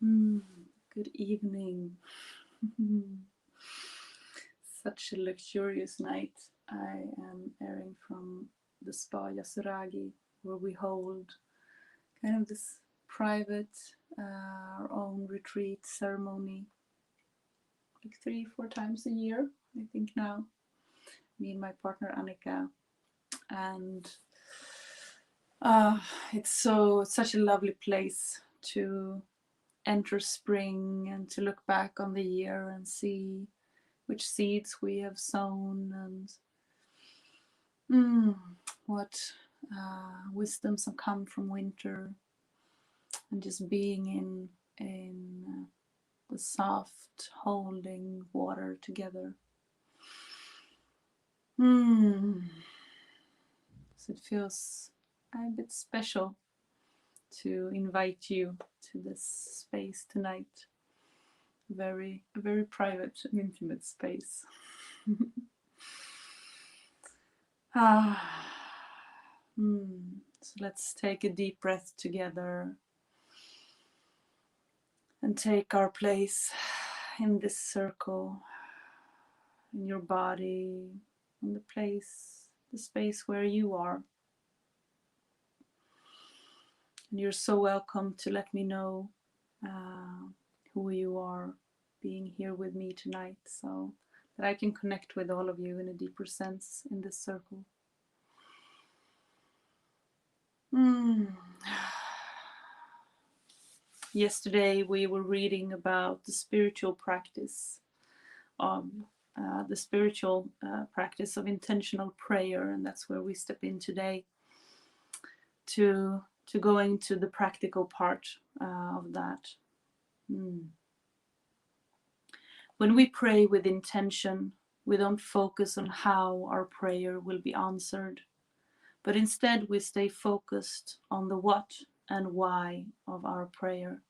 Mm, Good evening. Such a luxurious night. I am airing from the spa Yasuragi, where we hold kind of this private, our own retreat ceremony, like 3-4 times a year, I think now. Me and my partner Annika, and it's such a lovely place to enter spring and to look back on the year and see which seeds we have sown and what wisdoms have come from winter, and just being in the soft holding water together. So it feels a bit special to invite you to this space tonight. A very private and intimate space. So let's take a deep breath together and take our place in this circle, in your body, in the space where you are. And you're so welcome to let me know who you are being here with me tonight, so that I can connect with all of you in a deeper sense in this circle. Yesterday we were reading about the spiritual practice of practice of intentional prayer, and that's where we step in today to go into the practical part of that. When we pray with intention, we don't focus on how our prayer will be answered, but instead we stay focused on the what and why of our prayer.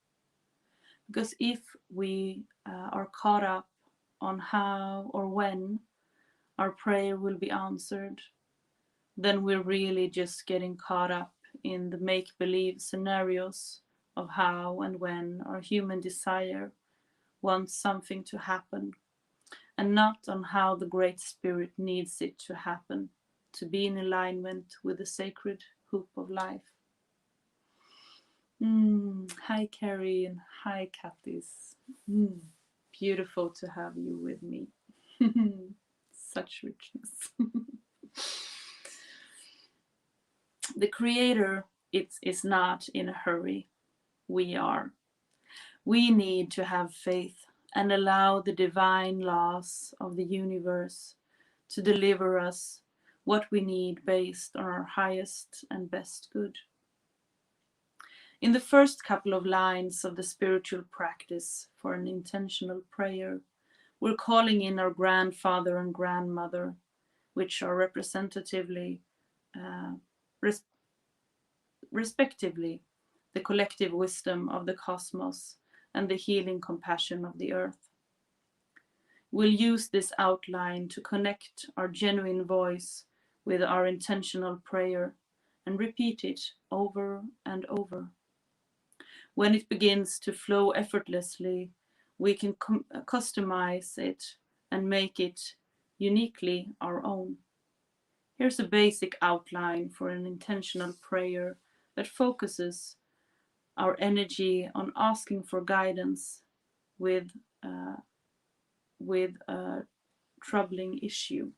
Because if we are caught up on how or when our prayer will be answered, then we're really just getting caught up in the make-believe scenarios of how and when our human desire wants something to happen, and not on how the Great Spirit needs it to happen, to be in alignment with the sacred hoop of life. Hi Carrie, and hi Kattis. Beautiful to have you with me. Such richness. The Creator is not in a hurry. We are. We need to have faith and allow the divine laws of the universe to deliver us what we need based on our highest and best good. In the first couple of lines of the spiritual practice for an intentional prayer, we're calling in our grandfather and grandmother, which are representatively, respectively, the collective wisdom of the cosmos and the healing compassion of the earth. We'll use this outline to connect our genuine voice with our intentional prayer and repeat it over and over. When it begins to flow effortlessly, we can customize it and make it uniquely our own. Here's a basic outline for an intentional prayer that focuses our energy on asking for guidance with a troubling issue.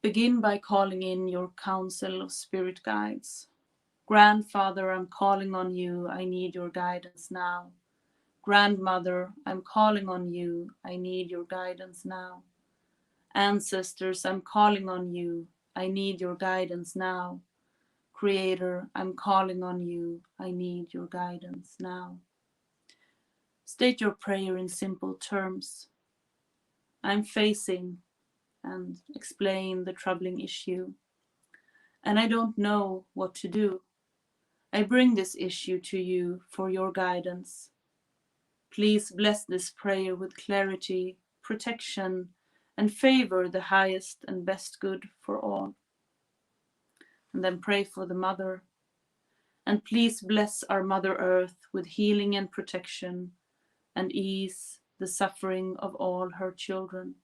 Begin by calling in your council of spirit guides. Grandfather, I'm calling on you. I need your guidance now. Grandmother, I'm calling on you. I need your guidance now. Ancestors, I'm calling on you. I need your guidance now. Creator, I'm calling on you. I need your guidance now. State your prayer in simple terms. I'm facing, and explain the troubling issue, and I don't know what to do. I bring this issue to you for your guidance. Please bless this prayer with clarity, protection, and favor the highest and best good for all. And then pray for the mother. And please bless our Mother Earth with healing and protection, and ease the suffering of all her children.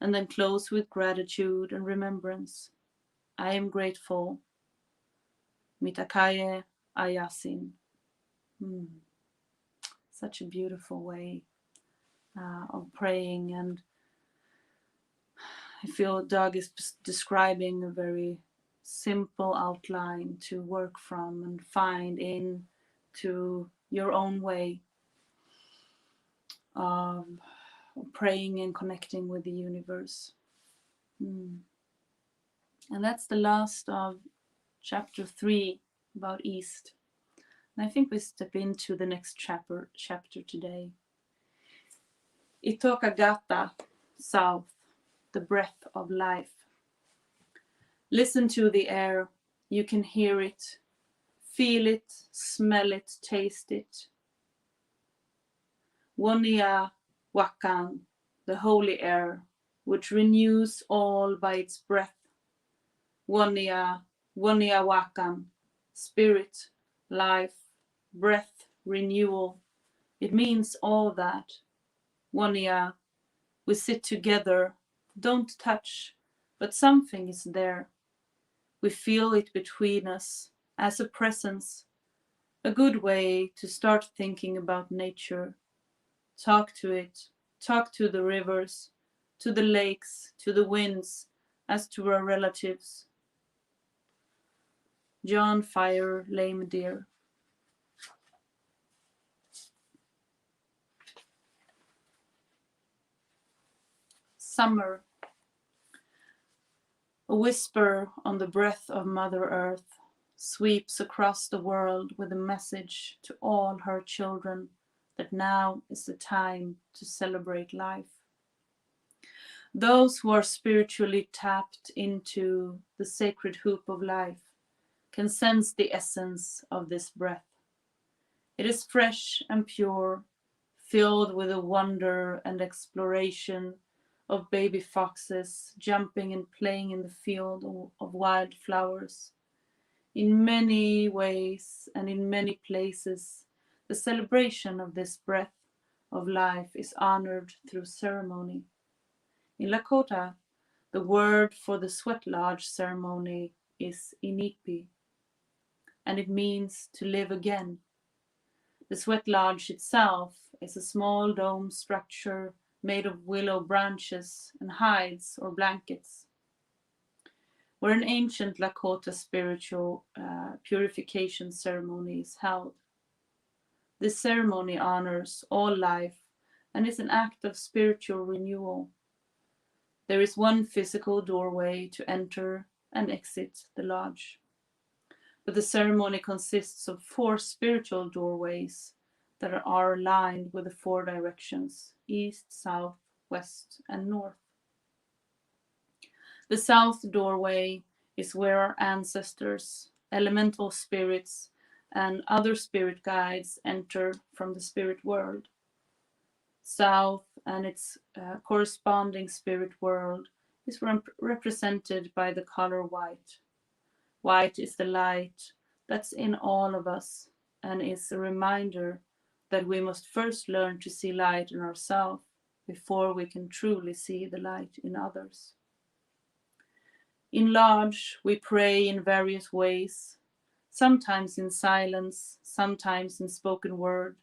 And then close with gratitude and remembrance. I am grateful. Mitakaye Ayasin. Such a beautiful way of praying, and I feel Doug is describing a very simple outline to work from and find in to your own way of praying and connecting with the universe. And that's the last of chapter 3 about East. And I think we step into the next chapter today. Itokagata, South, the breath of life. Listen to the air. You can hear it, feel it, smell it, taste it. Wonia Wakan, the holy air, which renews all by its breath. Wonia Wakan, spirit, life, breath, renewal. It means all that. Wonia, we sit together, don't touch, but something is there. We feel it between us as a presence, a good way to start thinking about nature. Talk to it, talk to the rivers, to the lakes, to the winds, as to our relatives. John Fire Lame Deer. Summer. A whisper on the breath of Mother Earth sweeps across the world with a message to all her children that now is the time to celebrate life. Those who are spiritually tapped into the sacred hoop of life can sense the essence of this breath. It is fresh and pure, filled with a wonder and exploration of baby foxes jumping and playing in the field of wild flowers. In many ways and in many places, the celebration of this breath of life is honored through ceremony. In Lakota, the word for the sweat lodge ceremony is inipi, and it means to live again. The sweat lodge itself is a small dome structure made of willow branches and hides or blankets, where an ancient Lakota spiritual purification ceremony is held. This ceremony honors all life and is an act of spiritual renewal. There is one physical doorway to enter and exit the lodge, but the ceremony consists of 4 spiritual doorways that are aligned with the 4 directions: east, south, west, and north. The south doorway is where our ancestors, elemental spirits, and other spirit guides enter from the spirit world. South and its corresponding spirit world is represented by the color white. White is the light that's in all of us and is a reminder that we must first learn to see light in ourselves before we can truly see the light in others. In lodge, we pray in various ways, sometimes in silence, sometimes in spoken word,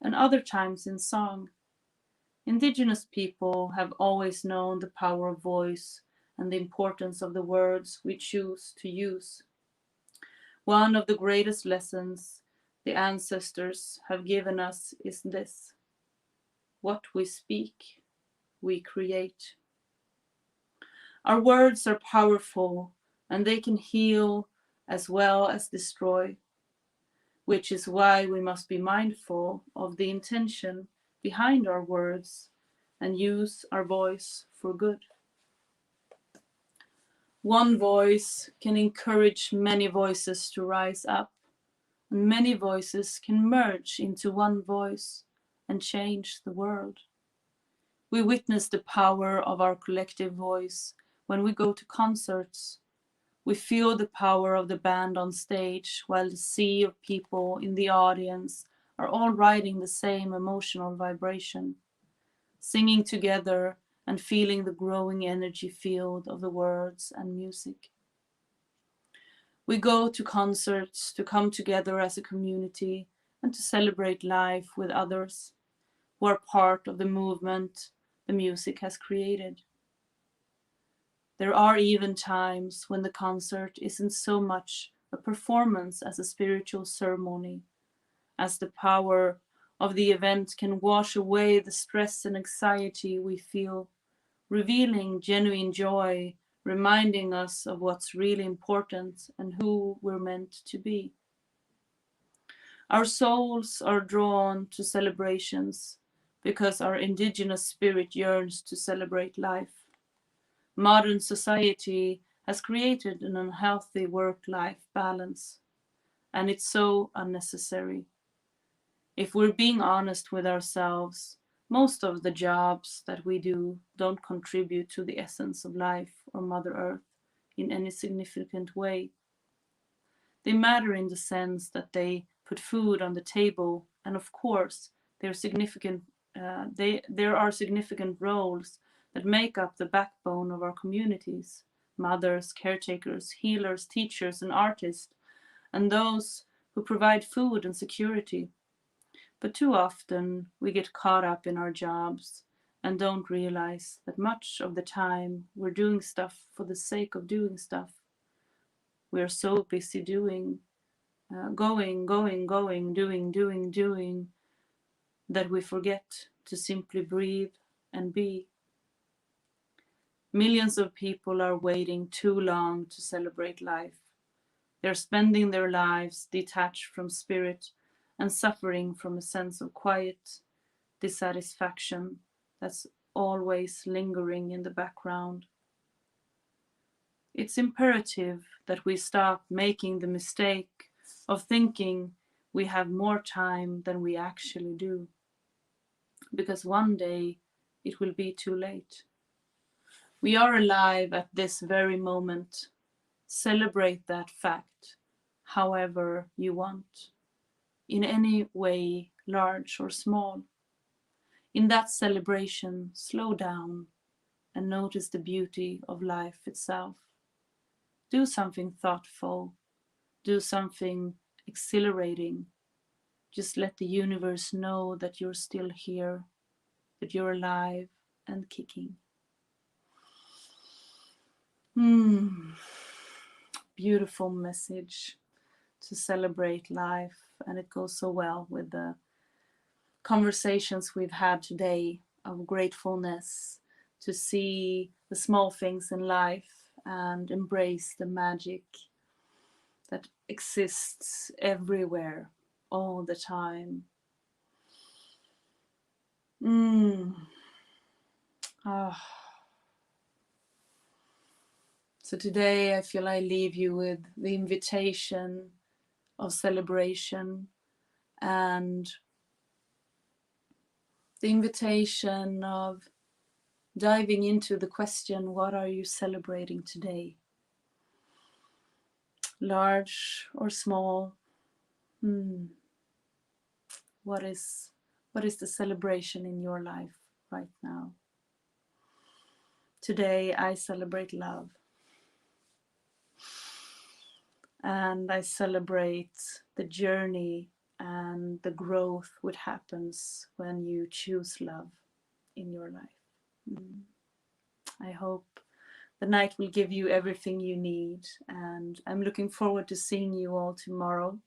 and other times in song. Indigenous people have always known the power of voice and the importance of the words we choose to use. One of the greatest lessons the ancestors have given us is this: what we speak, we create. Our words are powerful and they can heal as well as destroy, which is why we must be mindful of the intention behind our words and use our voice for good. One voice can encourage many voices to rise up, and many voices can merge into one voice and change the world. We witness the power of our collective voice when we go to concerts, We feel the power of the band on stage, while the sea of people in the audience are all riding the same emotional vibration, singing together and feeling the growing energy field of the words and music. We go to concerts to come together as a community and to celebrate life with others who are part of the movement the music has created. There are even times when the concert isn't so much a performance as a spiritual ceremony, as the power of the event can wash away the stress and anxiety we feel, revealing genuine joy, reminding us of what's really important and who we're meant to be. Our souls are drawn to celebrations because our indigenous spirit yearns to celebrate life. Modern society has created an unhealthy work-life balance, and it's so unnecessary. If we're being honest with ourselves, most of the jobs that we do don't contribute to the essence of life or Mother Earth in any significant way. They matter in the sense that they put food on the table, and of course, there are significant roles that make up the backbone of our communities: mothers, caretakers, healers, teachers, and artists, and those who provide food and security. But too often we get caught up in our jobs and don't realize that much of the time we're doing stuff for the sake of doing stuff. We're so busy doing, going, doing, that we forget to simply breathe and be. Millions of people are waiting too long to celebrate life. They're spending their lives detached from spirit and suffering from a sense of quiet dissatisfaction that's always lingering in the background. It's imperative that we stop making the mistake of thinking we have more time than we actually do, because one day it will be too late. We are alive at this very moment. Celebrate that fact, however you want, in any way, large or small. In that celebration, slow down and notice the beauty of life itself. Do something thoughtful, do something exhilarating. Just let the universe know that you're still here, that you're alive and kicking. Beautiful message to celebrate life, and it goes so well with the conversations we've had today of gratefulness, to see the small things in life and embrace the magic that exists everywhere all the time. So today I feel I leave you with the invitation of celebration and the invitation of diving into the question, what are you celebrating today? Large or small? What is the celebration in your life right now? Today I celebrate love. And I celebrate the journey and the growth which happens when you choose love in your life. I hope the night will give you everything you need, and I'm looking forward to seeing you all tomorrow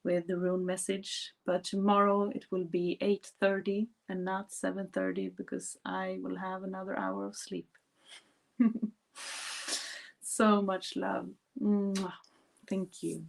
with the rune message. But tomorrow it will be 8:30 and not 7:30 because I will have another hour of sleep. So much love. Thank you.